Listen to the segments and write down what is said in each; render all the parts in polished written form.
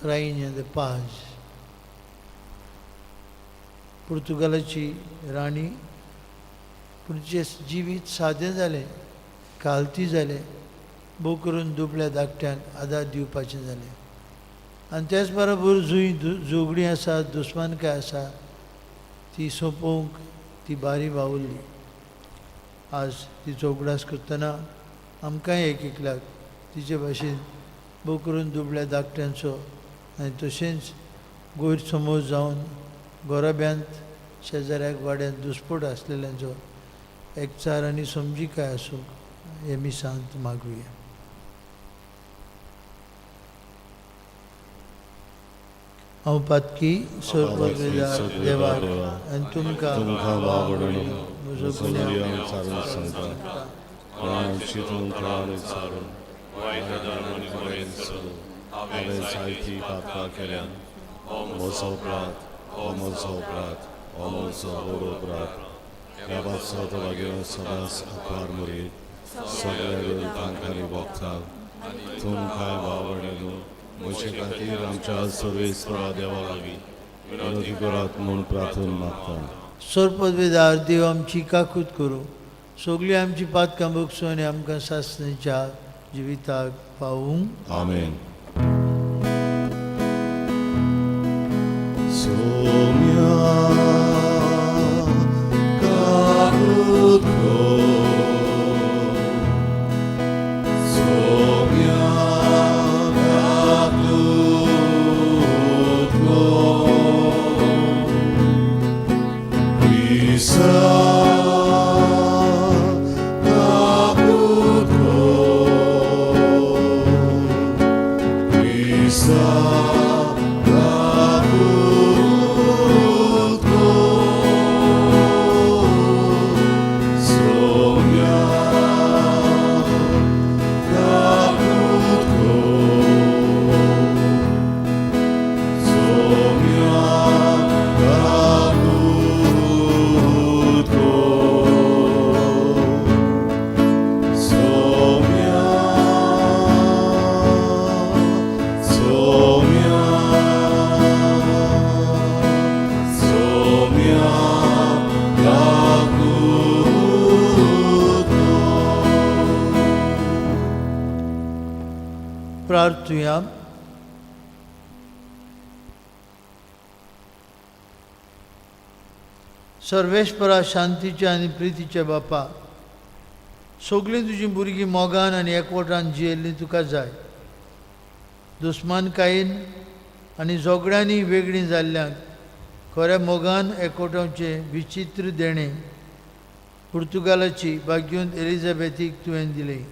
Rainha de Paz. पुर्तुगालाची राणी, पूण तिचें जिवीत सादें जालें, कालती जालें, भोव करून दुबळ्या धाकट्यांक आदार दिवपाचें जालें. आनी त्याच बरोबर जूय झोगडी आसा, दुस्मानकाय आसा, ती सोंपोवंक ती बारी वावुरली. आज ती चौगडास करतना आमकांय एक एकल्याक तिचे भाशेन भोव करून दुबळ्या धाकट्यांचो आनी तशेंच गैर समज जावन गोराब्यांत शेजाऱ्याक वाड्यांत दुस्पट आसलेल्यांचो एकचार आनी समजीकाय आसूंक हे मिसांत मागुया. हांव पातकी सर्ववेदार देवाक आनी तुमकां म्हजो गुन्यांव सांगता, कोणाक चिंतून कळालें सारून हांवें जायतीं पातकां केल्यान, हो म्हजो अपराध, हो म्हजो अपराध, हो म्हजो व्हड अपराध. ह्या बाबतींत वागेर सदांच आकार मरीत सगळ्या दुयेंतांखाली भोगता. तुमकां बावडलो म्हजे खातीर आमच्या सर्वेस्परा देवा लागीं विनोदी करात म्हूण प्रार्थना मागता. सर्वपदवेदार देव आमची काकूत करूं, सगळीं आमची पातकां बगसूं आनी आमकां सासणेच्या जिविताक पावूंक. आमेन. सोम्या काकूत कर, सोम्या काकूत कर, ईसा काकूत कर, ईसा प्रार्थुया. सर्वेस्परा शांतीच्या आनी प्रितीच्या बापा, सगळीं तुजीं भुरगीं मोगान आनी एकवटान जियेल्लीं तुका जाय. दुस्मानकायेन आनी झगड्यांनी वेगळीं जाल्ल्यांक खऱ्या मोगान एकवटावचें विचित्र देणें पुर्तुगालाची भाग्यवंत एलिझाबेथीक तुवें दिलें.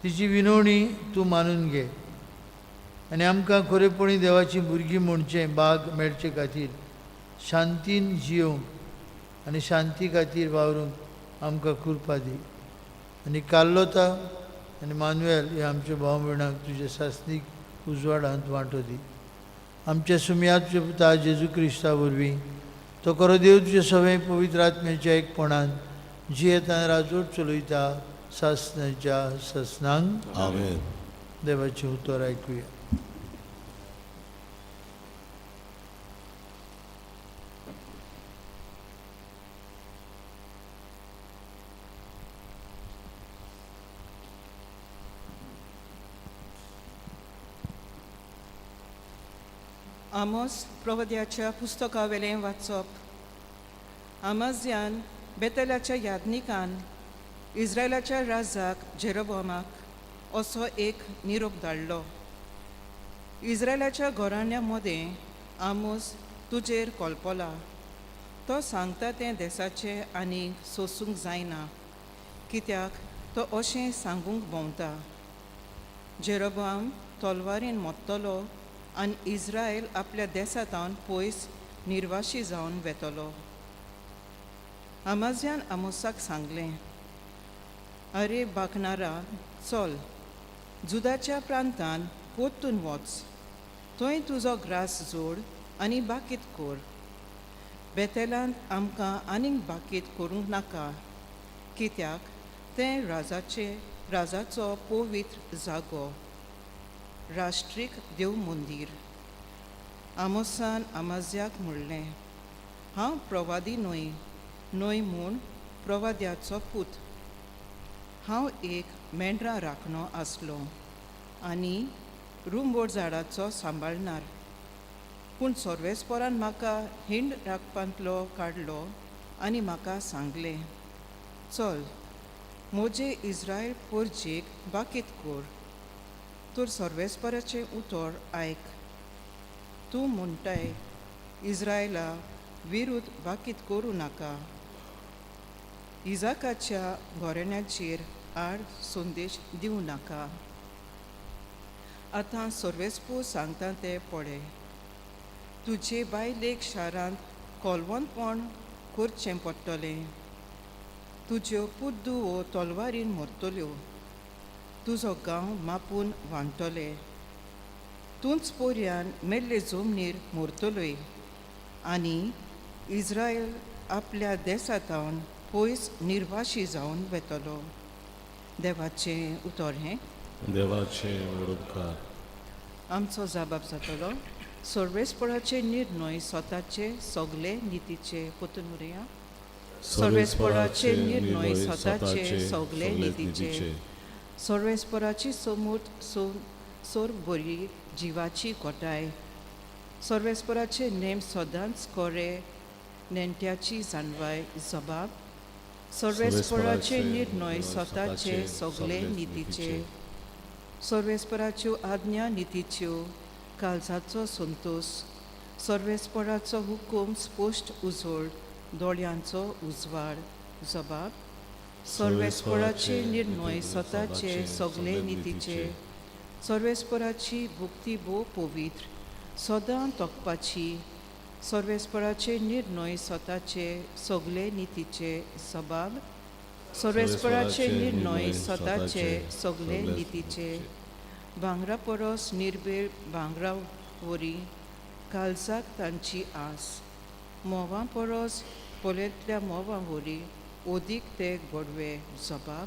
तिची विनवणी तूं मानून घे आनी आमकां खरेपणी देवाची भुरगीं म्हणचें भाग मेळचे खातीर शांतीन जियोंक आनी शांती खातीर वावरूंक आमकां कृपा दी. आनी कार्लोता आनी मानुएल ह्या आमच्या भाव भयणांक तुज्या सासणीक उजवाडांत वांटो दी. आमच्या सुमयाचे पुता जेजू क्रिस्ता वरवीं तो खरो देव तुजे सगळे पवित्र आत्म्याच्या एकपणान जियेत आनी राजवट चलयता सासणाच्या ससनांक. आमेन. देवाचें उतर आयकुया. आमोस प्रवद्याच्या पुस्तकावेलें वाचप. आमाज्यान बेतलाच्या यादनिकान इस्रायलाच्या राजाक जेरोबोआमाक असो एक निरोप धाडलो. इस्रायलाच्या घराण्या मदें आमोस तुजेर कोलपोला. तो सांगता तें देसाचें आनी सोसूंक जायना, कित्याक तो अशें सांगूंक भोंवता. जेरोबोआम तलवारीन मरतलो आनी इस्रायल आपल्या देसांतावन पयस निर्वाशी जावन वेतलो. आमाज्यान आमोसाक सांगलें, अरे बाकनारा, चल, जुदाच्या प्रांतान पोत्तून वच, थंय तुजो ग्रास जोड आनी बाकीत कर. बेतेलांत आमकां आनीक बाकीत करूंक नाका, कित्याक तें राजाचो पवित्र जागो. राष्ट्रीक देव मंदिर. आमोसान आमाज्याक म्हणलें, हांव प्रवादी न्हय म्हूण प्रवाद्याचो पूत. हांव एक मेंढरां राखणो आसलो आनी रुंबोड झाडाचो सांबाळणार. पूण सोर्वेस्पोरान म्हाका हिंड राखपांतलो काडलो आनी म्हाका सांगलें, चल, म्हजे इस्रायल पोरजेक बाकीत कोर. तर सोर्वेस्पराचें उतर आयक. तूं म्हणटाय, इस्रायला विरुद्ध बाकीत करूं नाका. इजाकाच्या घोराण्याचेर आड संदेश दिवं नाका. आतां सोर्वेस्पूर सांगता तें पळय. तुजे बायलेक शारांत कोलवंतपण करचें पडटलें. तुज्यो पुद्दुवो तलवारीन मरतल्यो. तुजो गांव मापून वांटतले. तूंच पोरयान मेल्ले जमनीर मरतलोय आनी इस्रायल आपल्या देशांतावन पयस निर्वाशी जावन वेतलो. देवाचें उतर हें. देवाचे उपकार. आमचो जबाब जातलो. सर्वेस्पराचे निर्णय स्वताचे सगळे नितीचे पोतून उरया. सर्वेस्पराचे निर्णय स्वताचे सगळे नितीचे. सर्वेस्पराची समूट सोर बरी जिवाची कोटाय. सर्वेस्पराचे नेम सदांच कोरे नेण्ट्याची जाणवाय जबाब. सर्वेस्पराचे निर्णय स्वताचे सगळे नितीचे. सर्वेस्पराच्यो आज्ञा नितीच्यो काळजाचो संतोष. सर्वेस्पराचो हुकूम स्पश्ट उजवड दोळ्यांचो उजवाड जबाब. सर्वेस्पराचे निर्णय स्वताचे सगळे नितीचे. सर्वेस्पराची भुक्ती भोव पवित्र सदां तोखपाची. सर्वेस्पराचे निर्णय स्वताचे सगळे नितीचे जबाब. सर्वेस्पराचे निर्णय स्वताचे सगळे नितीचे. भांगरा परस निर्भीड भांगरा वरी काळजाक तांची आस. मोवां परस पोलेंतल्या मोवां वरी ओदीक ते गोडवे जबाब.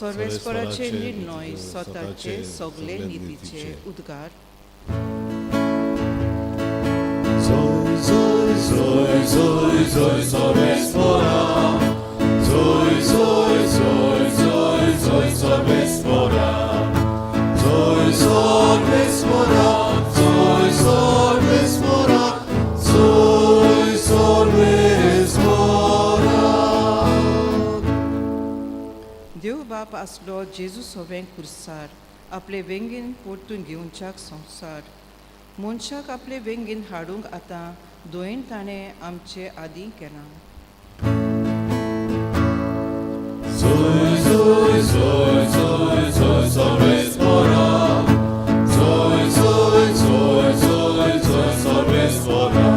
सर्वेस्पराचे निर्णय स्वताचे सगळे नितीचे उद्गार. Zoi, zoi, zoi, zoi, zoi, Sorvespora. Zoi, zoi, zoi, zoi, zoi, Sorvespora. Zoi, Sorvespora, zoi, Sorvespora, zoi, Sorvespora. देव बाप आसलो जेजू सोवें कुर्सार आपले वेंगीन परतून घेवनच्याक संवसार. मनशाक आपले वेंगीन हाडूंक आतां दोयेन ताणें आमचे आदीं केलां. Zoi, zoi, zoi, zoi, zoi, Sorvespora. Zoi, zoi, zoi, zoi, zoi, Sorvespora.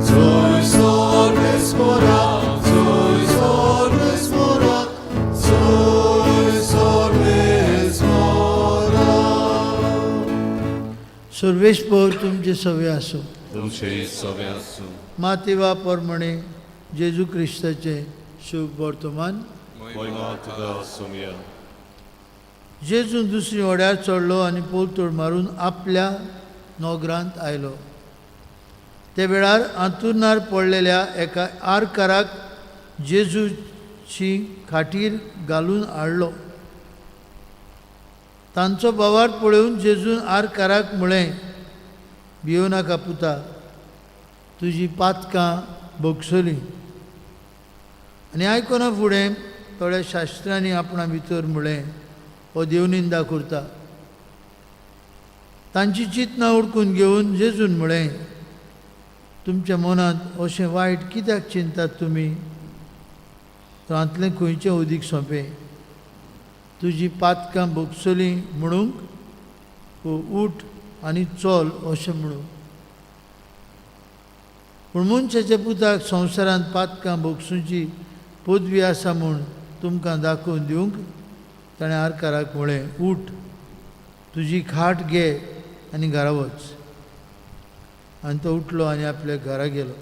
Zoi, Sorvespora, zoi, Sorvespora, zoi, Sorvespora. सर्वेस्पर तुमचे सवे आसो. तुमचे सवे आसूं. मातेवा परमणे जेजू क्रिस्ताचे शुभ वर्तमान. महिमा तुका सुमया. जेजून दुसरी ओड्यार चडलो आनी पोलतोड मारून आपल्या नोगरांत आयलो. ते वेळार आंतुरणार पडलेल्या एका आरकाराक जेजूची खाटीर घालून हाडलो. तांचो बोवाळ पळोवन जेजून आरकाराक म्हळें, भियो नाका पुता, तुजी पातकां भोगसली. आनी आयकना फुडें थोड्या शास्त्रांनी आपणा भितर म्हळें, हो देवनिंदा करता. तांची चिंतना उडकून घेवन जेजून म्हळें, तुमच्या मनांत अशें वायट कित्याक चिंतात तुमी? हातूंतलें खंयचें उदीक सोंपें? तुजी पातकां भोगसली म्हणूंक उठ आनी चल अशें म्हणून. पूण मनशाच्या पुताक संवसारांत पातकां भोगसूची पदवी आसा म्हूण तुमकां दाखोवन दिवंक ताणें आरकाराक म्हळें, उठ, तुजी खाट घे आनी घरा वच. आनी तो उठलो आनी आपल्या घरा गेलो.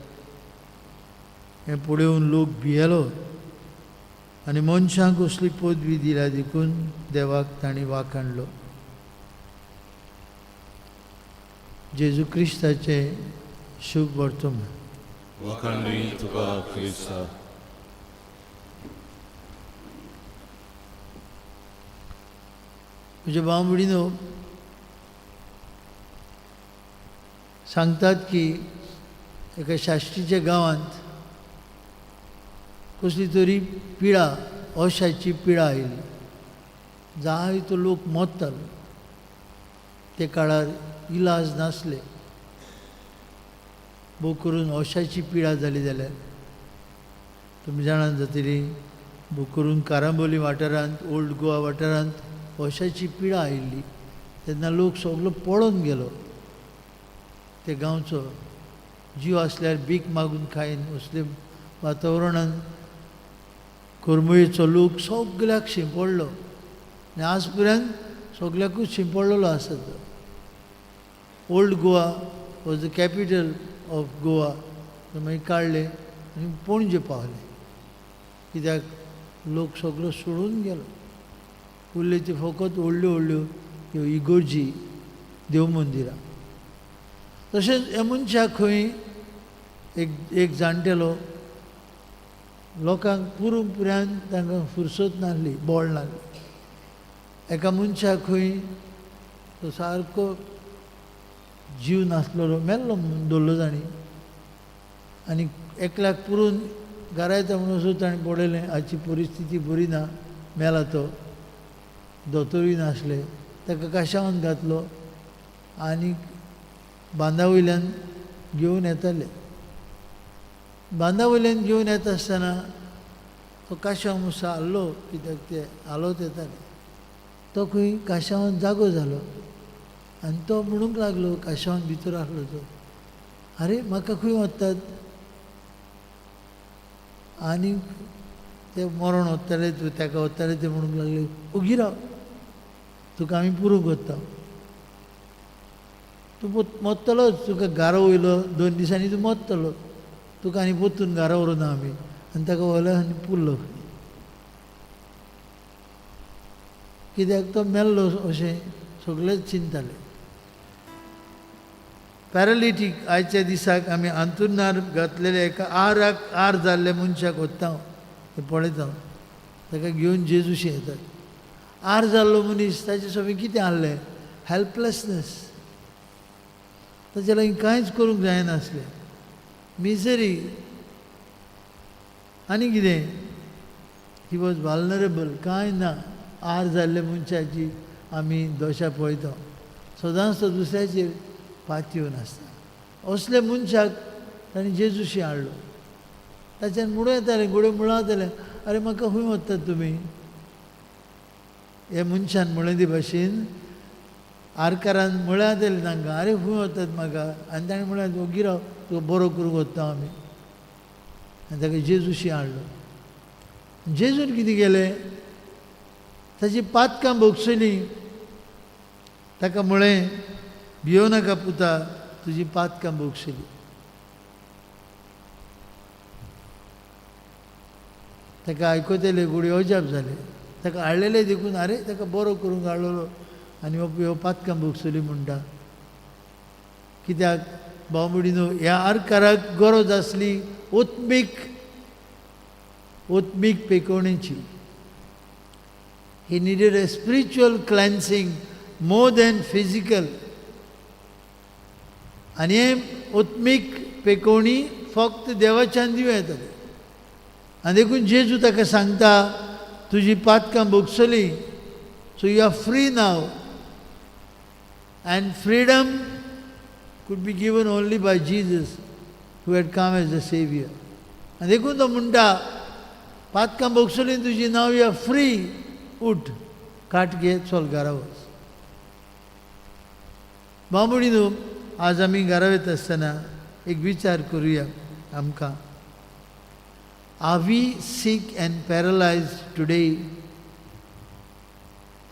हें पळोवन लोक भियेलो आनी मनशांक कसली पदवी दिल्या देखून देवाक तांणी वाखाणलो. जेजू क्रिस्ताचे शुभ वर्तमान. वखाणली तुका क्रिस्ता. म्हज्या भाव भयणीनो, सांगतात की एका शाश्टीच्या गांवांत कसली तरी पिडा, ओशाची पिडा आयिल्ली. जायतो लोक मरतालो. ते काळार इलाज नासले. भोव करून ओशाची पिडा जाली जाल्यार तुमी जाणात जातली, भोव करून कारांबोली वाठारांत, ओल्ड गोवा वाठारांत ओशाची पिडा आयिल्ली. तेन्ना लोक सगळो पळोवन गेलो. ते गांवचो जीव आसल्यार भीक मागून खायन असले वातावरणान करमळेचो लोक सगळ्याक शिंपडलो. आनी आज पर्यंत सगळ्याकूच शिंपडलेलो आसा तो. Old Goa was the capital of Goa. मागीर काडले आनी पणजे पावले. कित्याक लोक सगळो सोडून गेलो. उरले ते फकत व्हडल्यो व्हडल्यो ह्यो इगोर्जी, देव मंदिरां. तशेंच ह्या मनशाक खंय एक जाणटेलो लोकांक पुरान तांकां फुरसत नासली, बोळ नासली. एका मनशाक खंय तो सारको जीव नासलेलो, मेल्लो म्हणून दोल्लो तांणी. आनी एकल्याक पुरून घरा येता म्हणून असो ताणें पळयलें हाची परिस्थिती बरी ना, मेला तो. दोतोरूय नासले. ताका काशावान घातलो आनी बांदा वयल्यान घेवन येताले. बांदा वयल्यान घेवन येता आसतना तो काशाव मुसो हाल्लो, कित्याक ते हालोत येताले. तो खंय काशावान जागो जालो आनी तो म्हणूंक लागलो, काशावान भितर आसलो तो, आरे म्हाका खंय व्हरतात. आनी ते मरण वताले, ताका वताले ते म्हणूंक लागले, ओगी राव, तुका आमी पुरूंक वता. तूं मरतलोच, तुका गारो वयलो, 2 दिसांनी तूं मरतलो. तुका आनी पोत्तून घरा व्हरुना आमी. आनी ताका व्हरलो आनी पुरलो. कित्याक तो मेल्लो अशें सगळेच चिंताले. पॅरालिटीक आयच्या दिसाक आमी अंथरुणार घातलेले एका आर जाल्ले मनशाक व्हरता. ते पळयता, ताका घेवन जेजूशी येतात. आर जाल्लो मनीस, ताचे सगळें कितें आहलें? हेल्पलेसनेस. ताचे लागीं कांयच करूंक जायनासलें. मिजरी. आनी कितें? He was vulnerable. कांय ना. आर जाल्ले मनशाची आमी दोशा पळयता. सदांच तो दुसऱ्याचेर पातयेवन आसता. असले मनशाक ताणें जेजूशी हाडलो. ताच्यान म्हणूं येतालें, घोड्यो म्हणूं येतालें, आरे म्हाका खंय व्हरतात तुमी? हे मनशान म्हळें ते भाशेन आरकारान म्हळ्यार येतालें तांकां, आरे खंय व्हरतात म्हाका? आनी ताणें म्हळें, ओगी राव, तुका बरो करूंक व्हरता आमी. आनी ताका जेजूशी हाडलो. जेजून कितें केलें? ताची पातकां भोगसलीं. ताका म्हळें, भियो नाका पुता, तुजी पातकां भोगसलीं. ताका आयकूत येलें, घोड्यो अजाप जाले. ताका हाडलेले देखून, आरे ताका बरो करूंक हाडलेलो आनी ह्यो पातकां भोगसलीं म्हणटा. कित्याक भाव भयणीनो, ह्या आरकाराक गरज आसली ओत्मीक पेकोवणेची. He needed a spiritual cleansing more than physical. आनी हे ओत्मीक पेकोवणी फक्त देवाच्यान दिवं येताली. आनी देखून जेजू ताका सांगता, तुजी पातकां भोगसलीं, so you are free now. And freedom could be given only by Jesus, who had come as the Savior. आनी देखून तो म्हणटा, पातकां भोगसलीं तुजी, नाव यू आर फ्री. उठ, काट घे, चल घरा वच. भाव भयणीनो, आज आमी घरा वयता आसतना एक विचार करुया आमकां. Are we sick and paralysed today?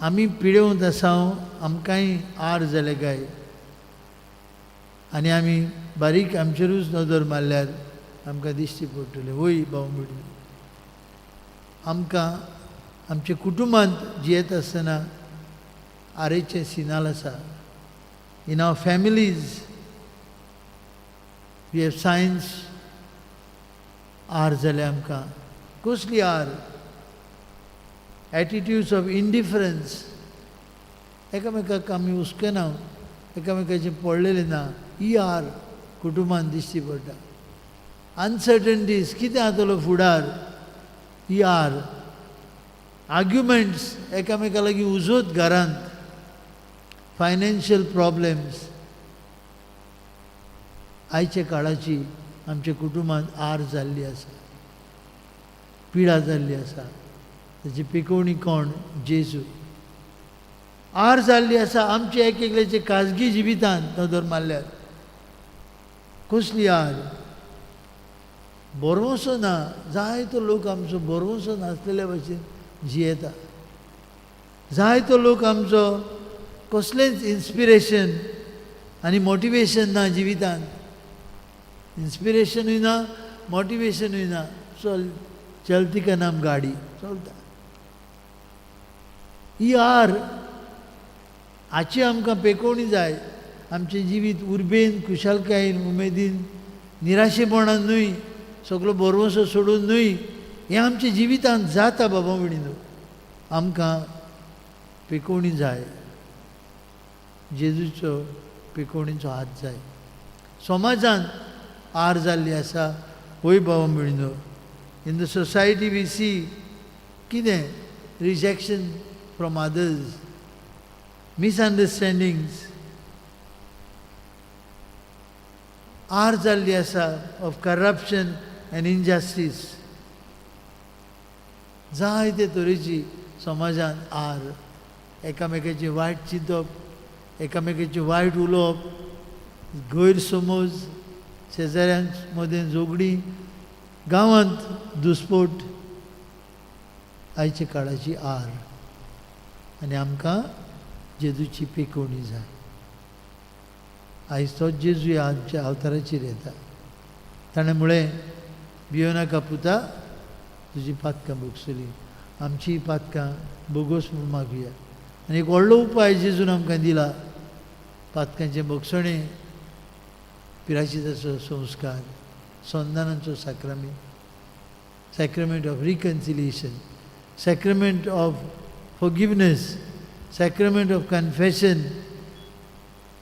आमी पिडेवंत आसां, आमकांय आर जाले काय? आनी आमी बारीक आमचेरूच नदर मारल्यार आमकां दिश्टी पडटलें. वय भाव भयणी, आमकां आमच्या कुटुंबांत जियेत आसतना आरेचें सिनाल आसा. In our families we have science आर जाले आमकां कसली आर एटिट्यूड्स ऑफ इंडिफरन्स एकामेकाक आमी हुस्कना एकामेकाचें पडलेलें ना ही आर कुटुंबान दिश्टी पडटा अनसर्टनिटीज कितें जातलो फुडार ही आर आर्ग्युमेंट्स एकामेका लागीं उजोत घरांत फायनान्शियल प्रॉब्लेम्स आयच्या काळाची आमच्या कुटुंबांत आर जाल्ली आसा पिडा जाल्ली आसा ताची पिकोवणी कोण जेजू आर जाल्ली आसा आमच्या एक एकल्याचे खाजगी जिवितांत नदर मारल्यार कसली आर बरोवसो ना जायतो लोक आमचो बरोवसो नासलेल्या भशेन जियेता जायतो लोक आमचो कसलेंच इन्स्पिरेशन आनी मोटिवेशन ना जिवितांत इन्स्पिरेशनूय ना मोटिवेशनूय ना चलती का नाम गाडी चलता ही आर हाची आमकां पेकोवणी जाय आमचें जिवीत उर्बेन खुशालकायेन उमेदीन निराशेपणान न्हय सगळो बरोवसो सोडून न्हय हें आमच्या जिवितांत जाता बाबा म्हणून आमकां पेकोवणी जाय जेजूचो पेकोवणीचो हात जाय समाजांत आर जाल्ली आसा वय बाबा म्हणून in the society we see कितें रिजेक्शन फ्रॉम अदर्स मिसअंडरस्टँडिंग्स आर जाल्ली आसा ऑफ करप्शन एंड इनजस्टीस जायते तरेची समाजांत आर एकामेकाचें वायट चिंतप एकामेकाचें वायट उलोवप गैरसमज शेजाऱ्यांक मदें झगडीं गांवांत दुस्पोट आयच्या काळाची आर आनी आमकां जेजूची पेकोवणी जाय आयज तोच जेजू आमच्या अवताराचेर येता ताणें म्हळें भियोनाका पुता तुजी पातकां भोगसली आमची पातकां भोगोस म्हूण मागुया आनी एक व्हडलो उपाय जेजून आमकां दिला पातकांचें भोगसणें पिराचिताचो संस्कार संदानाचो sacrament of reconciliation sacrament of forgiveness sacrament of confession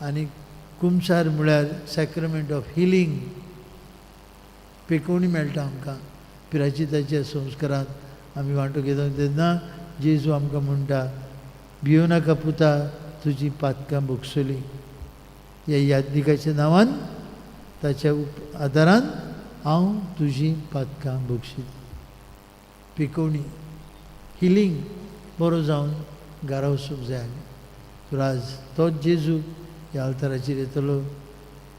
आनी कुमसार म्हळ्यार सॅक्रमेंट ऑफ हिलींग पेकोवणी मेळटा आमकां पिराचिताच्या संस्कारांत आमी वांटो घेता तेन्ना जेजू आमकां म्हणटा भियो नाका पुता तुजी पातकां भोगसली ह्या यादनिकाच्या नांवान ताच्या आदारान हांव तुजी पातकां भोगशीत पेकोवणी हिलींग बरो जावन घरा वचूंक जाय तर आज तोच जेजू ह्या अवताराचेर येतलो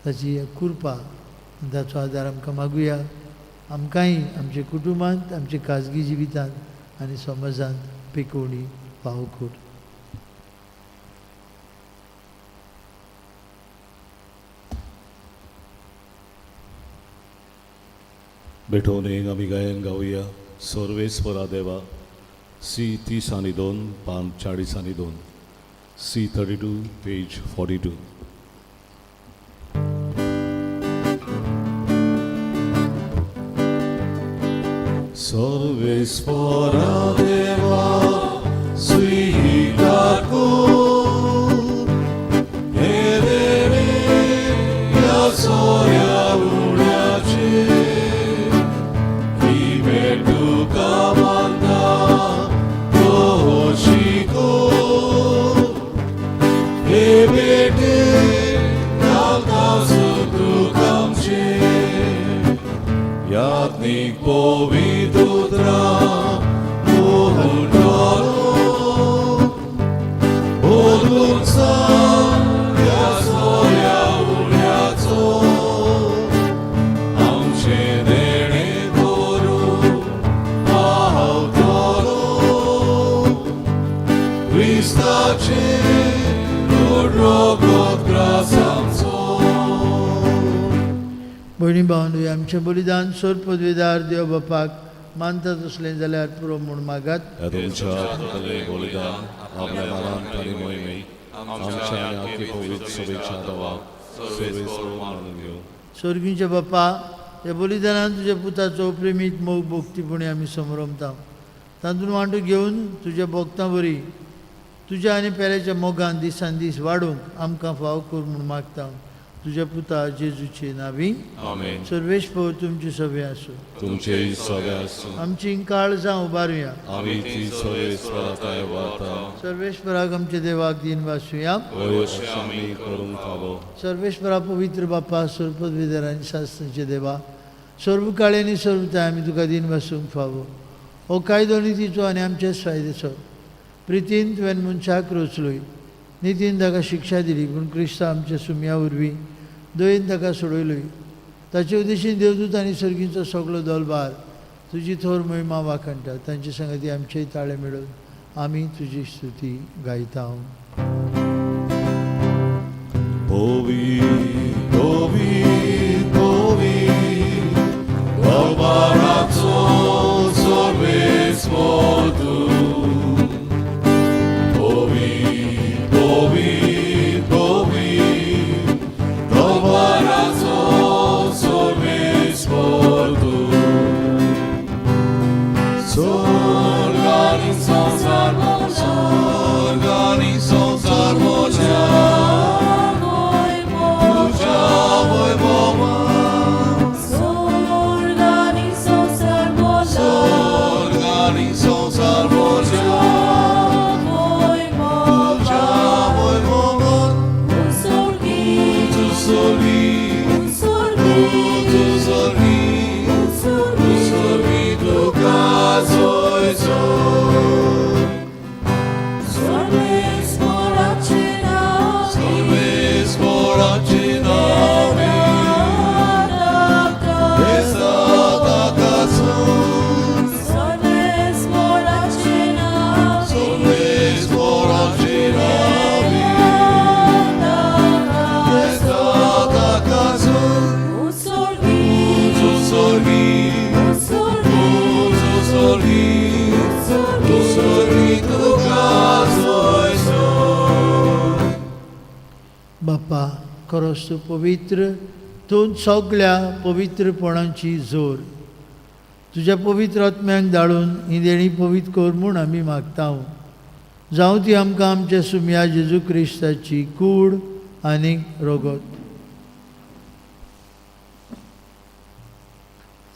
ताची कृपा ताचो आदार आमकां मागुया आमकांय आमच्या कुटुंबांत आमच्या खाजगी जिवितांत आनी समाजांत पेकोवणी फावो कर बेठोनेक आमी गायन गावया सर्वेस्परा देवा C32 पान 42 C32 पेज 42 सर्वेस्परा देवा स्वीकार कर हे देवे या सोऱ्या उण्याचे की भेटुका मानता तो शिको हे बेटे घालता सुखुकामचे यातनीक पवित्रा मोहनटारो ओदुकसा या सोया उण्याचो आमचे देणे करू पावतलो क्रिस्ताचे रोगोत ग्रासांचो भयणी भावंडू आमचें बलिदान सोर पदवेदार देव बापाक मानतात असलें जाल्यार पुरो म्हूण मागात तुमच्या हातातले बलिदान आपल्या मनांत आनी मोहिमेक आमच्या आनी आखी पवित्र सभेच्या दवा सर्वेस्वर मानून घेवं स्वर्गींचे बाप्पा, ह्या बलिदानान तुज्या पुताचो प्रेमीत मोग भोगतीपणी आमी समरमता. तातूंत वांटो घेवन तुज्या भोगतां बरी तुज्या आनी पेल्याच्या मोगान दिसान दीस वाडूंक आमकां फाव कर म्हूण मागता. तुज्या पुता जेजूचे नांवी. आमेन. सर्वेश्वर तुमची सभे आसूं. तुमचेही सगळे आसूं. आमची काळ जावं उबारुया. आमी ती सर्वेस्पराताय वार्ता सर्वेश्वराक आमच्या देवाक दिन वासुया. वयोशी आमी करूंक फावो. सर्वेश्वरा पवित्र बाप्पा सर्वपदवीधर आनी शास्त्रांचे देवा, सर्व काळी आनी सर्वता आमी तुका दिन वासूंक फावो. हो कायदो नितीचो आनी आमचेच फायद्याचो. प्रितीन तुवें मनशाक रचलोय, नितीन ताका शिक्षा दिली, पूण क्रिस्ता आमच्या सुम्या वरवीं दयेन ताका सोडयलोय. ताचे उद्देशीन देवदूत आनी सर्गींचो सगळो दलबार तुजी थोर महिमा वाखणटा. तांचे संगती आमचेय ताळे मेळोवन आमी तुजी स्तुती गायता. Povi, povi, povi, dlbarazzo sorvismo tu. Povi, povi, povi, dlbarazzo sorvismo tu. Sorganin son zarmoja, बाप्पा, खरोच तूं पवित्र, तूं सगळ्या पवित्रपणाची जोर तुज्या पवित्र आत्म्याक धाडून ही देणी पवित्र कर म्हूण आमी मागता. जावं ती आमकां आमच्या सुम्या जेजू क्रिस्ताची कूड आनी रोगत.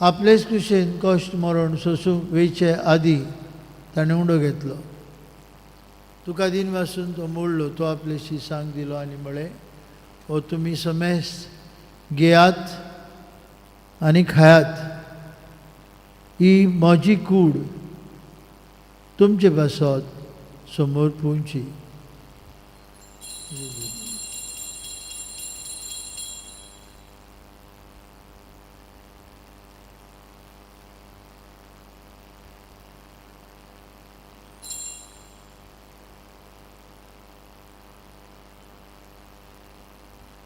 आपलेच कुशेन कश्ट मरण सोसूंक वेचे आदी ताणें उंडो घेतलो. तुका दिन वासून तो मोडलो, तो आपले शिसांक दिलो आनी म्हळें, हो तुमी समेस घेयात आनी खायात. ही म्हजी कूड तुमचे बसत समोर पुंची.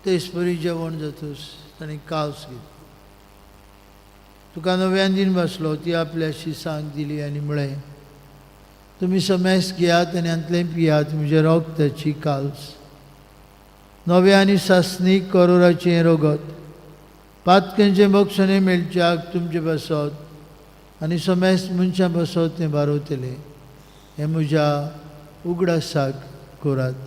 तेसपरी जेवण जातूस ताणें कावस घेतली. तुका नव्यान दिन बसलो, ती आपल्या शिसांक दिली आनी म्हळें, तुमी समेस घेयात आनी हांतलें पियात, म्हज्या रोगताची काल्स. नवे आनी सासणीक करोराचें रोगत, पातकेंचें मोक्षणें मेळच्याक तुमचे बसत आनी समेस मनशां बसत तें बारोवतलें. हें म्हज्या उगडासाक करात.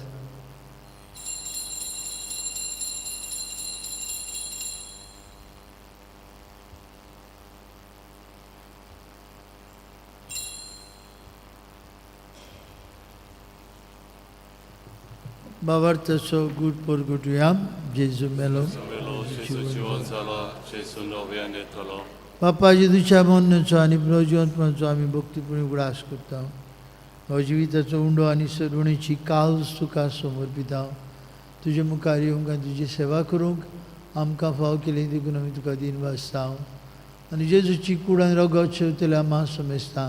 बाबार्थाचो गूट परगुटुया. जेजू मेलो, जिवंत जाला, जेजू नव्यान येतलो. बाप्पा जेजूच्या मरणाचो आनी पुनर्जिवंतपणाचो आमी भक्तीपणी उगडास करता. हो जिविताचो उंडो आनी सरुणीची काल्स तुका समोर पिता. तुजे मुखार येवंक आनी तुजी सेवा करूंक आमकां फाव केली देखून आमी तुका दिन वाजता. आनी जेजूची कूड आनी रगत शेवतले आम्हा समेजता.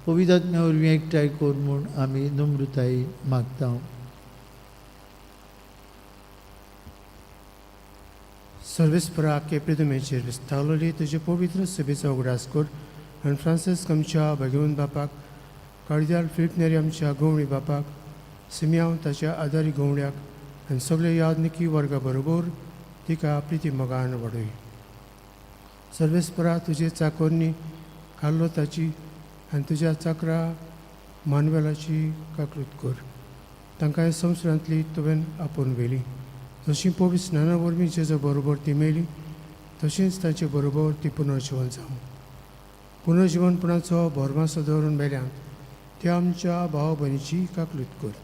पवित्र आत्म्या वरवीं एकठांय कर म्हूण आमी नम्रतायी मागता. सर्वेस्परा केपेदमेचेर विस्तारलेली तुजे पवित्र सभेचो उगडास कर आनी फ्रांसीस आमच्या भगिवन बापाक, कार्दिनाल फिलिप नेरी आमच्या गवळी बापाक, सिमियांव ताच्या आदारी गवळ्याक आनी सगळे यादनिकी वर्गा बरोबर तिका प्रिती मोगान वाडय. सर्वेस्परा तुजे चाकोरनी काल्लो ताची आनी तुज्या चाकरा मानवेलाची काकूत कर. तांकां ह्या संवसारांतली तुवें आपोवन व्हेली. जशी पवित्र स्नाना वरवीं जेजो बरोबर ती मेली तशींच ताचे बरोबर ती पुनर्जीवन जावं. पुनर्जीवनपणाचो भरमासो दवरून मेल्यांत त्या आमच्या भाव भयणीची काकूत कर.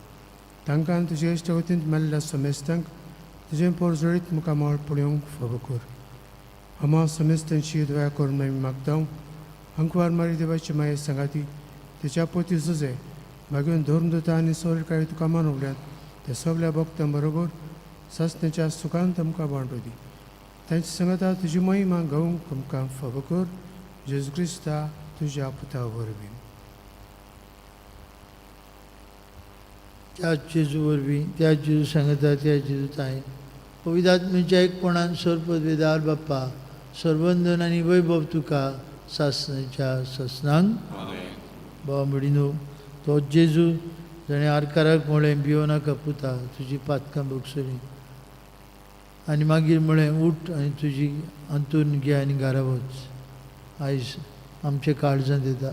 तांकां तुजे इश्टवतींत मेल्ल्या समेस्तांक तुजें पोरजोळीत मुखामळ पळोवंक फावो कर. आम्हा समेस्तांची दया करून आमी मागता. अंकवार मारी देवाची माये सांगाती तिच्या पोती झुजे मागीर धरून दोता आनी सौरकाळी तुका मानवल्यात त्या सगळ्या भक्तां बरोबर सासण्याच्या सुखांत आमकां वांटो दी. तांची सांगता तुजी महिमा गावूंक आमकां फावो कर. जेजू क्रिस्ता तुज्या पुता वरवीं. त्या जेजू वरवीं त्या जेजू सांगता त्या जेजू ताय पवित्र आत्म्याच्या एकपणान सर पदवेदार बाप्पा सर्वंदन आनी वैभव तुका सासणाच्या ससनांक बाबा म्हणिनो तो जेजू जणें आरकाराक म्हळें भियो नाका पुता तुजी पातकां बगसली आनी मागीर म्हळें उठ आनी तुजी अंतून घे आनी घरा वच. आयज आमचे काळजां दिता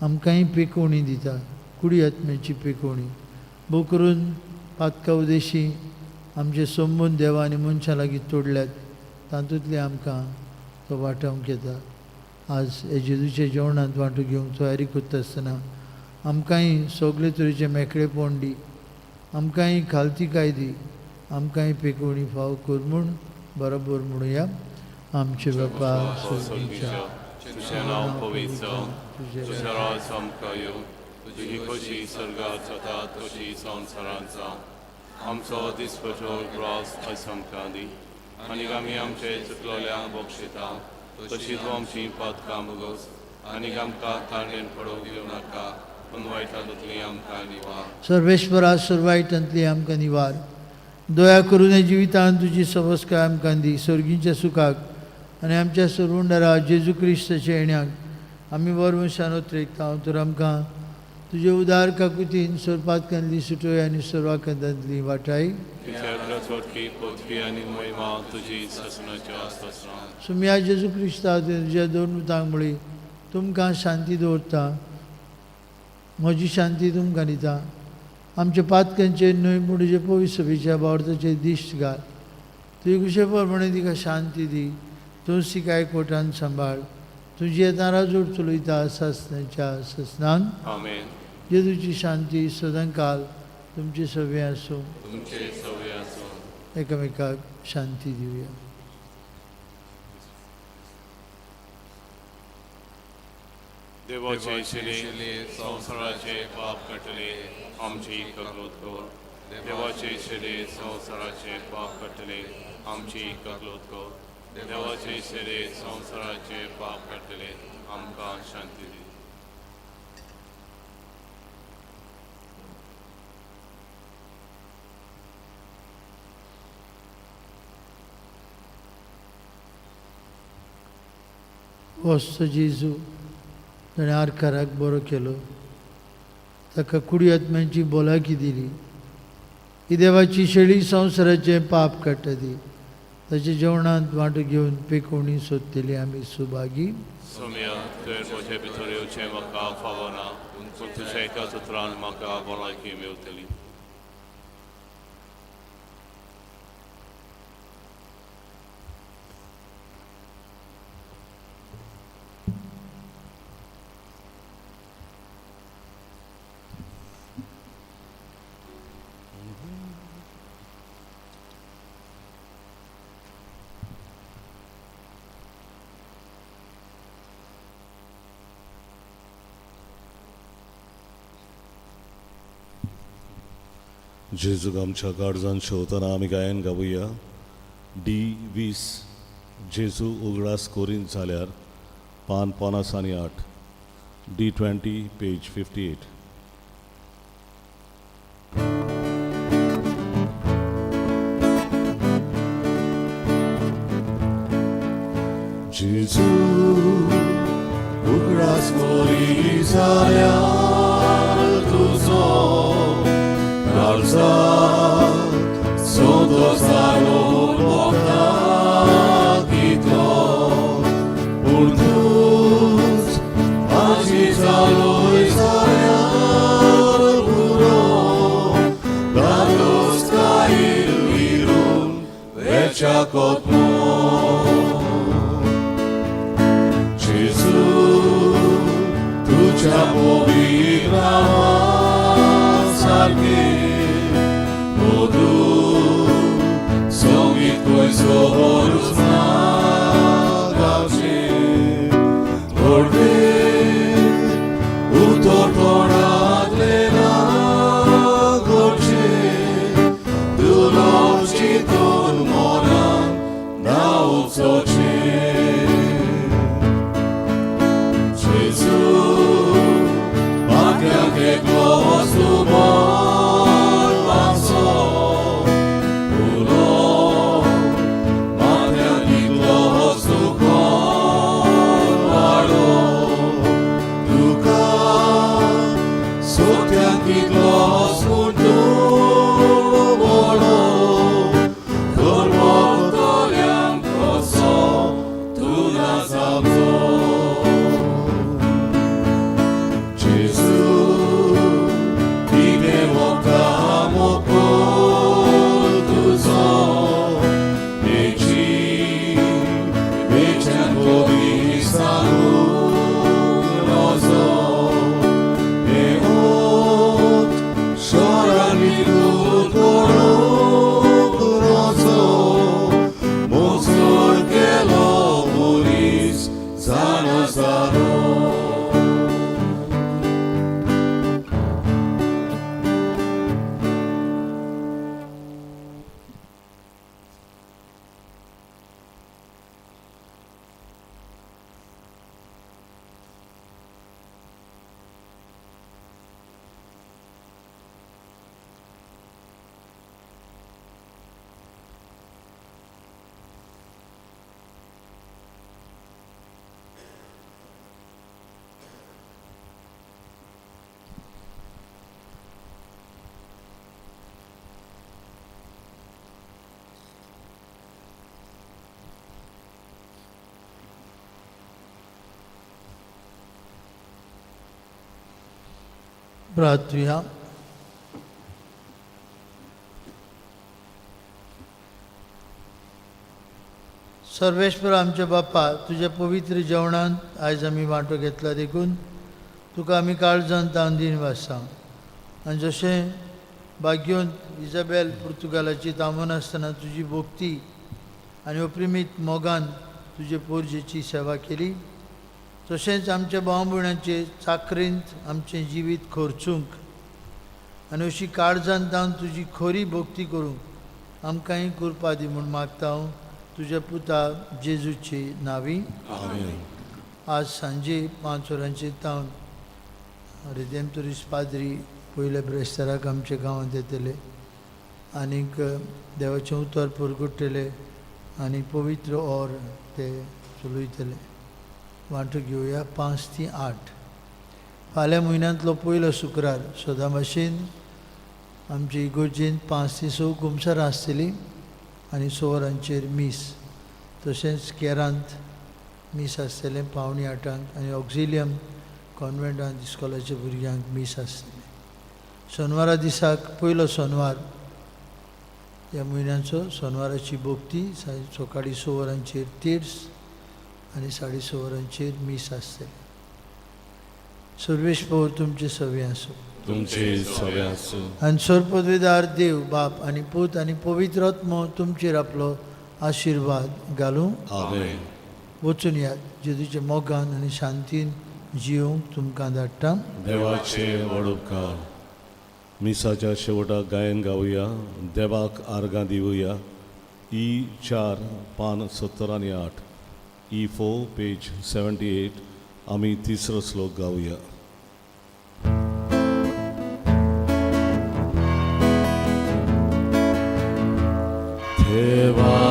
आमकांय पेकोवणी दिता कुडी आत्म्याची पेकोवणी. भोव करून पातका उदेशी आमचे संबंद देवा आनी मनशां लागीं तोडल्यात तातूंतले आमकां तो वांटोवंक येता. आज हे जेजूचे जेवणांत वांटो घेवंक तयारी करता आसतना आमकांय सगळे तरेचे मेकळेपण दी. आमकांय खालतीकाय दी. आमकांय पेकोवणी फाव कर म्हूण बरोबर म्हणुया. आमचे बापा स्वर्गीच्या तुझें नांव पवित्र तुजें राज आमकां येवं. तुजी खोशी स्वर्गांत जाता तशी संवसारांत जावं. आमचो दिसपटो ग्रास आयज आमकां दी आनी आमी आमचे चुकलोल्यांक बक्षिता तशी तूं आमची पातकां बगोस आनी आमकां ताणेन पडोवंक दिवं नाका पूण वायटांतली आमकां निवार. सर्वेश्वरा सर्वायटांतली आमकां निवार. दया करून हे जिवितांत तुजी सवस्काय आमकां दी. सर्गीच्या सुखाक आनी आमच्या सर्वंडरा जेजू क्रिस्ताच्या येण्याक आमी वरवशान उतरयता. तर आमकां तुजे उदार काकुतीन सर्पातकांतली सुटोय आनी सर्वांकांतांतली वाटाय. पृथ्वी आनी महिमा तुजी ससनाच्या ससना. सुम्या जेजू क्रिस्ता तुज्या दोन उतांक म्हळी तुमकां शांती दवरता. म्हजी शांती तुमकां दिता. आमच्या पातकांचेर न्हय पूण तुजे पवित्र सभेच्या बावरताचेर दिश्ट घाल. तुवें कुशे प्रमाणे तिका शांती दी. तूं सिकाय कोटान सांबाळ. तुजी येता राजोड चलयता सासण्याच्या ससनांक. आमेन. जेजूची शांती सदां काल तुमचे सवे आसूं. तुमचे सवे आसूं. एकामेकाक शांती दिवया. देवाचे शिले संवसाराचे पाप कटले आमची कगलोत कर. देवाचे शिले संवसाराचे पाप कटले आमची कगलोत कर. देवाचे शिले संवसाराचे पाप कटले आमकां शांती दी. वस्त जेजू ताणें आरकाराक बरो केलो. ताका कुडी आत्म्याची भलायकी दिली. ही देवाची शेळी संवसाराचे पाप काडटा ती. ताच्या जेवणांत वांटो घेवन पेकोवणी सोदतली आमी सुभागी. सोम्या तुवें म्हजे भितर येवचें म्हाका फावो ना पूण तुज्या एकाच उतरान म्हाका भलायकी मेवतली. जेजूक आमच्या काळजांत शेवतना आमी गायन गावुया. D20 जेजू उगडास कोरीन जाल्यार पान 50 आनी 8. D20 page 58. जेजू उगडास कोरी जाल्यार तुजो काळजांत सोदो जालो मोगता 백작꽃모 예수 두자 보이라 살기 모두 성이 꼴소로 나가지 돌비 우토토라들레나 골치 두렵지 돈 모란 나 없어지 예수 막강하게 거수번 와서 불어 막강히 거수건 와로 누가 소태기 거수도 멀어 돌먹도 양커서 두나삼소 예수 입에 먹다 먹고 두서 내지 외찬 고비 사우러서 내 옷 서란이 굳도록 끌어서 목소리 깨러 우리 사노사로 प्रार्थूया. सर्वेश्वर आमचे बाप्पा, तुझ्या पवित्र जेवणात आयज आमी वांटो घेतला देखून तुका आमी काळजांत तावन दिन वाजता. आनी जशें भाग्योंत इजाबेल पुर्तुगालाची तामून आसतना तुजी भोक्ती आनी अप्रिमीत मोगान तुजे पोरजेची सेवा केली, तशेंच आमच्या भाव भयणांचे चाकरेंत आमचें जिवीत खर्चूंक आनी अशी काळजांत तावन तुजी खरी भोक्ती करूंक आमकांय कृपा दी म्हूण मागता हांव तुज्या पुता जेजूचे नांवी. आज सांजे 5 वरांचेर तावन रिदेमतोरीस पाद्री पयल्या ब्रेस्ताराक आमच्या गांवांत येतले आनीक देवाचें उतर परगट्टले आनी पवित्र ओर ते चलयतले. वांटो घेवया 5 ते 8. फाल्यां म्हयन्यांतलो पयलो शुक्रार सदां भाशेन आमचे इगोर्जेंत 5 ते 6 कुमसारां आसतलीं आनी 6 वरांचेर मीस. तशेंच केरांत मीस आसतलें 7:45 आनी ऑक्झिलियम कॉन्वेंटांत इस्कॉलाच्या भुरग्यांक मीस आसतलें. शेनवारा दिसाक पयलो शेनवार ह्या म्हयन्याचो शेनवाराची भोक्ती सकाळीं 6 वरांचेर तिर्स आनी 6:30 वरांचेर मीस आसतली. सर्वेश्वर तुमचे सवे आसूं. तुमचे सवे आसूं. आनी सर्वपदवीदार देव बाप आनी पूत आनी पवित्र आत्मो तुमचेर आपलो आशिर्वाद घालूं. आमेन. वचून यात जेजूचे मोगान आनी शांतीन जिवंक तुमकां धाडटा. देवाचे व्हड उपकार. मिसाच्या शेवटाक गायन गावया, देवाक आर्गां दिवया. E4 पान 70 आनी 8, E4 पेज 78. आमी तिसरो श्लोक गावया. देवा